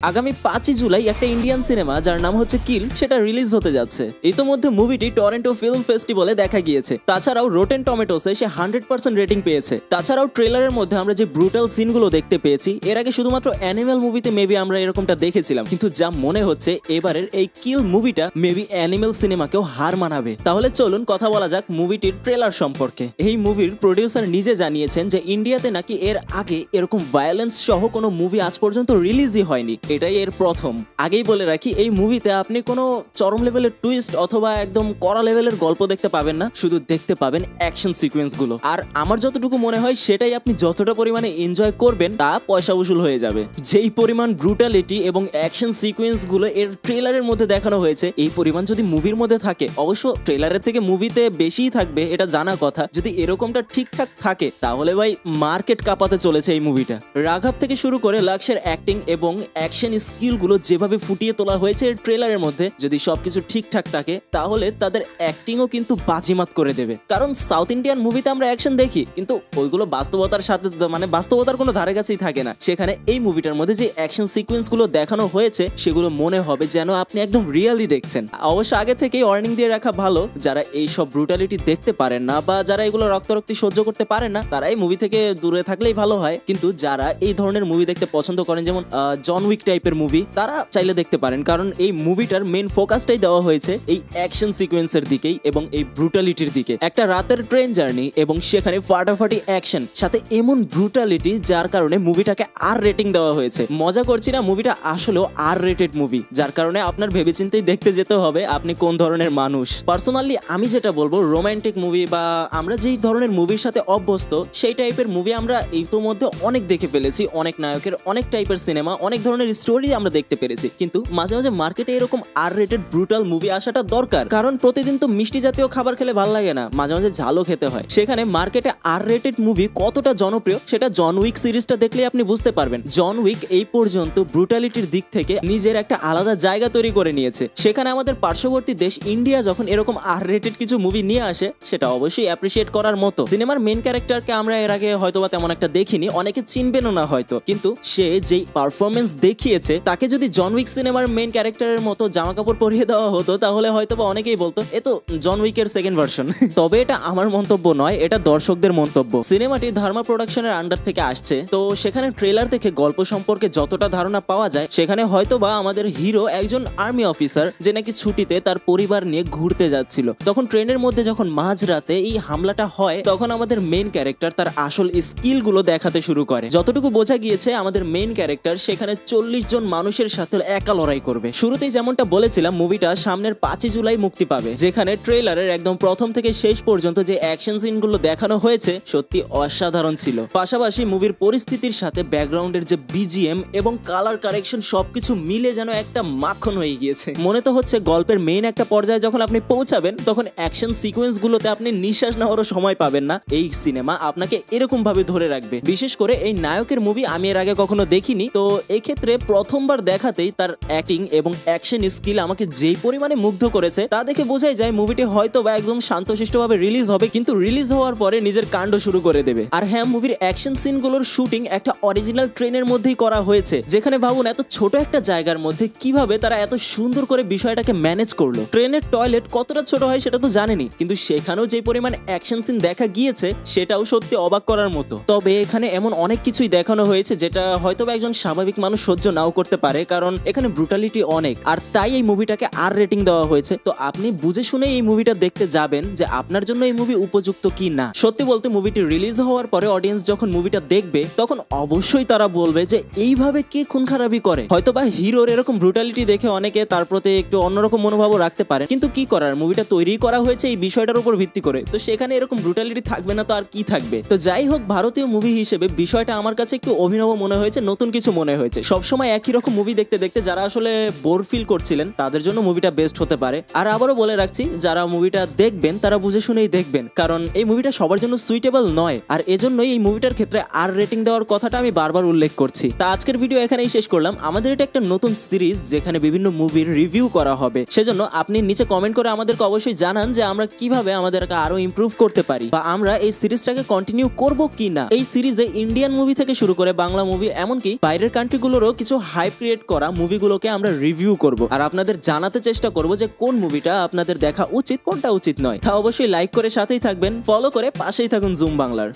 আগামী 5ই জুলাই একটা Indian cinema যার নাম হচ্ছে কিল সেটা রিলিজ হতে যাচ্ছে। ইতোমধ্যে মুভিটি টরন্টো ফিল্ম ফেস্টিভ্যালে দেখা গিয়েছে। তাছাড়াও রোটেন টমেটোসে সে 100% রেটিং পেয়েছে। তাছাড়াও ট্রেলারের মধ্যে আমরা যে ব্রুটাল সিনগুলো দেখতে পেয়েছি, এর আগে শুধুমাত্র অ্যানিমেল মুভিতে মেবি আমরা এরকমটা দেখেছিলাম, কিন্তু যা মনে হচ্ছে এবারের এই কিল মুভিটা মেবি অ্যানিমেল সিনেমাকেও হার মানাবে। তাহলে চলুন কথা বলা যাক মুভিটির ট্রেলার সম্পর্কে। এই মুভির প্রডিউসার নিজে জানিয়েছেন যে ইন্ডিয়াতে নাকি এর আগে এরকম ভায়োলেন্স সহ কোনো মুভি আজ পর্যন্ত রিলিজই হয়নি, এটাই এর প্রথম। আগেই বলে রাখি, এই মুভিতে আপনি কোনো চরম লেভেলের টুইস্ট অথবা একদম কড়া লেভেলের গল্প দেখতে পাবেন না, শুধু দেখতে পাবেন অ্যাকশন সিকোয়েন্স গুলো। আর আমার যতটুকু মনে হয় সেটাই আপনি যতটা পরিমাণে এনজয় করবেন তা পয়সা উসুল হয়ে যাবে। যেই পরিমাণ ব্রুটালিটি এবং অ্যাকশন সিকোয়েন্স গুলো এর ট্রেলারের মধ্যে দেখানো হয়েছে, এই পরিমাণ যদি মুভির মধ্যে থাকে, অবশ্য ট্রেলারের থেকে মুভিতে বেশিই থাকবে এটা জানা কথা। যদি এরকমটা ঠিকঠাক থাকে তাহলে ভাই মার্কেট কাঁপাতে চলেছে এই মুভিটা। রাঘব থেকে শুরু করে লাক্সের অ্যাক্টিং এবং অ্যাকশন স্কিলগুলো যেভাবে ফুটিয়ে তোলা হয়েছে এর ট্রেলারের মধ্যে, যদি সবকিছু ঠিকঠাক থাকে তাহলে তাদের অ্যাক্টিংও কিন্তু বাজিমাত করে দেবে। কারণ সাউথ ইন্ডিয়ান মুভিতে আমরা অ্যাকশন দেখি, কিন্তু ওইগুলো বাস্তবতার সাথে মানে বাস্তবতার কোনো ধারে কাছেই থাকে না। সেখানে এই মুভিটার মধ্যে যে অ্যাকশন সিকোয়েন্সগুলো দেখানো হয়েছে সেগুলো মনে হবে যেন আপনি একদম রিয়েলি দেখছেন। অবশ্য আগে থেকেই ওয়ার্নিং দিয়ে রাখা ভালো, যারা এই সব ব্রুটালিটি দেখতে পারেন না বা যারা এগুলো রক্তারক্তি সহ্য করতে পারেন না, তারা এই মুভি থেকে দূরে থাকলেই ভালো হয়। কিন্তু যারা এই ধরনের মুভি দেখতে পছন্দ করেন, যেমন জন উইক টাইপের মুভি, তারা চাইলে দেখতে পারেন। কারণ এই মুভিটার মেন ফোকাসটাই দেওয়া হয়েছে এই অ্যাকশন সিকোয়েন্সের দিকেই এবং এই ব্রুটালিটির দিকে। একটা রাতের ট্রেন জার্নি এবং সেখানে ফাটাফাটি অ্যাকশন সাথে এমন ব্রুটালিটি, যার কারণে মুভিটাকে আর রেটিং দেওয়া হয়েছে। মজা করছি না, মুভিটা আসলেও আর রেটেড মুভি, যার কারণে আপনার ভেবেচিন্তেই দেখতে যেতে হবে আপনি কোন ধরনের মানুষ। পার্সোনালি আমি যেটা বলবো, রোমান্টিক মুভি বা আমরা যেই ধরনের মুভির সাথে অভ্যস্ত সেই টাইপের মুভি আমরা ইতোমধ্যে অনেক দেখে ফেলেছি। অনেক নায়কের অনেক টাইপের সিনেমা, অনেক ধরনের স্টোরি আমরা দেখতে পেরেছি, কিন্তু মাঝে মাঝে মার্কেটে এরকম আর রেটেড ব্রুটাল মুভি আসাটা দরকার। কারণ প্রতিদিন তো মিষ্টি জাতীয় খাবার খেলে ভালো লাগে না, মাঝে মাঝে ঝালও খেতে হয়। সেখানে মার্কেটে আর রেটেড মুভি কতটা জনপ্রিয় সেটা জন উইক সিরিজটা দেখলে আপনি বুঝতে পারবেন। জন উইক এই পর্যন্ত ব্রুটালিটির দিক থেকে নিজের একটা আলাদা জায়গা তৈরি করে নিয়েছে। সেখানে আমাদের পার্শ্ববর্তী দেশ ইন্ডিয়া যখন এরকম আর রেটেড কিছু মুভি নিয়ে আসে, সেটা অবশ্যই অ্যাপ্রিসিয়েট করার মতো। সিনেমার মেন ক্যারেক্টারকে আমরা এর আগে হয়তোবা তেমন একটা দেখিনি, অনেকে চিনবেনও না হয়তো, কিন্তু সে যেই পারফরমেন্স দেখিয়েছে, তাকে যদি জন উইক সিনেমার মেন ক্যারেক্টারের মতো জামা কাপড় পরিয়ে দেওয়া হতো তাহলে হয়তোবা অনেকেই বলতো এ তো জন উইকের সেকেন্ড ভার্সন। তবে এটা আমার মন্তব্য নয়, এটা দর্শকদের মন্তব্য। সিনেমাটি ধর্মা প্রোডাকশনের আন্ডার থেকে আসছে, তো সেখানে ট্রেলার থেকে গল্প সম্পর্কে যতটা ধারণা পাওয়া যায়, সেখানে হয়তোবা আমাদের হিরো একজন আর্মি অফিসার যে নাকি ছুটিতে তার পরিবার নিয়ে ঘুরতে যাচ্ছিল। তখন ট্রেনের মধ্যে যখন মাঝরাতে এই হামলাটা হয়, তখন আমাদের মেন ক্যারেক্টার তার আসল স্কিল গুলো দেখাতে শুরু করে। যতটুকু বোঝা গিয়েছে, আমাদের মেন ক্যারেক্টার সেখানে 40 জন মানুষের সাথে একা লড়াই করবে। শুরুতেই যেমনটা বলেছিলাম, মুভিটা সামনের 5ই জুলাই মুক্তি পাবে, যেখানে ট্রেলারের একদম প্রথম থেকে শেষ পর্যন্ত যে অ্যাকশন সিন গুলো দেখানো হয়েছে সত্যি অসাধারণ ছিল। পাশাপাশি মুভির পরিস্থিতির সাথে ব্যাকগ্রাউন্ডের যে বিজিএম এবং কালার কারেকশন সবকিছু মিলে যেন একটা মাখন হয়ে গিয়েছে। মনে তো হচ্ছে গল্পের মেইন একটা পর্যায়ে যখন আপনি পৌঁছাবেন, তখন অ্যাকশন সিকোয়েন্স গুলোতে আপনি নিঃশ্বাস নেওয়ারও সময় পাবেন না। এই সিনেমা আপনাকে এরকম ভাবে ধরে রাখবে। বিশেষ করে এই নায়কের মুভি আমি এর আগে কখনো দেখিনি, তো এক্ষেত্রে প্রথমবার দেখাতেই তার অ্যাক্টিং এবং অ্যাকশন স্কিল আমাকে যেই পরিমাণে মুগ্ধ করেছে, তা দেখে বোঝাই যায় মুভিটি হয়তো বা একদম শান্তশিষ্টভাবে রিলিজ হবে, কিন্তু রিলিজ হওয়ার পরে নিজের কাণ্ড শুরু করে দেবে। আর হ্যাঁ, মুভির অ্যাকশন সিনগুলোর শুটিং একটা অরিজিনাল ট্রেনের মধ্যেই করা হয়েছে, যেখানে ভাবুন এত ছোট একটা জায়গার মধ্যে কিভাবে তারা এত সুন্দর করে বিষয়টাকে ম্যানেজ করলো। ট্রেনের টয়লেট কতটা ছোট হয় সেটা তো জানেনি, কিন্তু সেখানেও যে পরিমাণ অ্যাকশন সিন দেখা গিয়েছে সেটাও সত্যি অবাক করার মতো। তবে এখানে এমন অনেক কিছুই দেখানো হয়েছে যেটা হয়তো একজন স্বাভাবিক মানুষ সহ্য নাও করতে পারে, কারণ এখানে ব্রুটালিটি অনেক, আর তাই এই মুভিটাকে আর রেটিং দেওয়া হয়েছে। তো আপনি বুঝে শুনে এই মুভিটা দেখতে যাবেন যে আপনার জন্য এই মুভি উপযুক্ত কি না। সত্যি বলতে মুভিটি রিলিজ হওয়ার পরে অডিয়েন্স যখন মুভিটা দেখবে, তখন অবশ্যই তারা বলবে যে এইভাবে কে খুন খারাপি করে। হয়তোবা হিরোর এরকম ব্রুটালিটি দেখে অনেকে তার প্রতি একটু অন্যরকম মনোভাবও রাখতে পারে, কিন্তু কি করার, মুভিটা তৈরি করা হয়েছে এই বিষয়টার উপর ভিত্তি করে, তো সেখানে এরকম ব্রুটালিটি থাকবে না তো আর কি থাকবে। তো যাই হোক, ভারতীয় মুভি হিসেবে বিষয়টা আমার কাছে একটু অভিনব মনে হয়েছে, নতুন কিছু মনে হয়েছে। সবসময় একই রকম মুভি দেখতে দেখতে যারা আসলে বোর ফিল করছিলেন তাদের জন্য মুভিটা বেস্ট হতে পারে। আর আবারও বলে রাখছি, যারা মুভিটা দেখবেন তারা বুঝে শুনেই দেখবেন, কারণ এই মুভিটা সবার জন্য সুইটেবল নয়। আর এজন্যই এই মুভিটার ক্ষেত্রে আর রেটিং দেওয়ার কথাটা আমি বারবার উল্লেখ করছি। তা আজকের ভিডিও এখানেই শেষ করলাম। আমাদের এটা একটা নতুন সিরিজ যেখানে বিভিন্ন মুভির রিভিউ করা হবে, সেজন্য আপনি নিচে কমেন্ট করে আমাদেরকে অবশ্যই জানান যে আমরা কিভাবে আমাদেরকে আরো ইমপ্রুভ করতে পারি বা আমরা এই সিরিজটাকে কন্টিনিউ করব কি না। এই সিরিজে ইন্ডিয়ান মুভি থেকে শুরু করে বাংলা মুভি, এমনকি বাইরের কান্ট্রিগুলোরও কিছু কিছু হাইপ ক্রিয়েট করা মুভিগুলোকে আমরা রিভিউ করব আর আপনাদের জানাতে চেষ্টা করব যে কোন মুভিটা আপনাদের দেখা উচিত, কোনটা উচিত নয়। তা অবশ্যই লাইক করে সাথেই থাকবেন, ফলো করে পাশেই থাকুন জুম বাংলার।